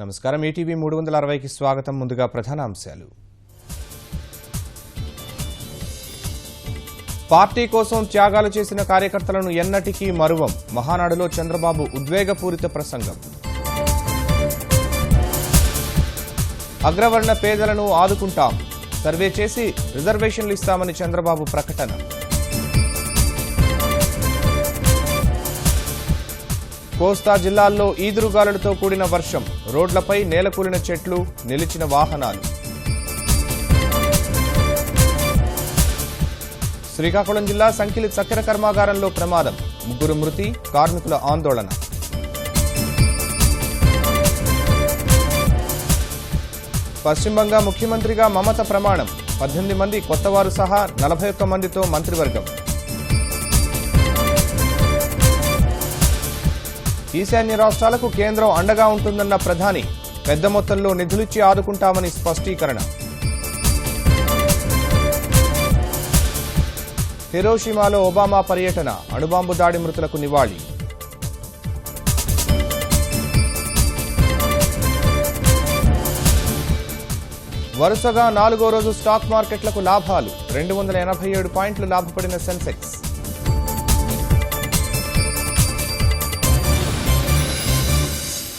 నమస్కారం ఈటీవీ 360కి స్వాగతం. ముందుగా ప్రధాన అంశాలు. పార్టీ కోసం త్యాగాలు చేసిన కార్యకర్తలను ఎన్నటికీ మరువం. మహానాడులో చంద్రబాబు ఉద్వేగపూరిత ప్రసంగం. అగ్రవర్ణ పేదలను ఆదుకుంటాం, సర్వే చేసి రిజర్వేషన్లు ఇస్తామని చంద్రబాబు ప్రకటన. కోస్తా జిల్లాల్లో ఈదురుగాలులతో కూడిన వర్షం, రోడ్లపై నేలకూలిన చెట్లు, నిలిచిన వాహనాలు. శ్రీకాకుళం జిల్లా సంకిలి చక్కెర కర్మాగారంలో ప్రమాదం, 3 మృతి, కార్మికుల ఆందోళన. పశ్చిమ బంగా ముఖ్యమంత్రిగా మమత ప్రమాణం, 18 మంది కొత్తవారు సహా 41 మందితో మంత్రివర్గం. ఈశాన్య రాష్ట్రాలకు కేంద్రం అండగా ఉంటుందన్న ప్రధాని, పెద్ద మొత్తంలో నిధులిచ్చి ఆదుకుంటామని స్పష్టీకరణ. హిరోషిమాలో ఒబామా పర్యటన, అణుబాంబు దాడి మృతులకు నివాళి. వరుసగా 4వ రోజు స్టాక్ మార్కెట్లకు లాభాలు, 287 పాయింట్లు లాభపడిన సెన్సెక్స్.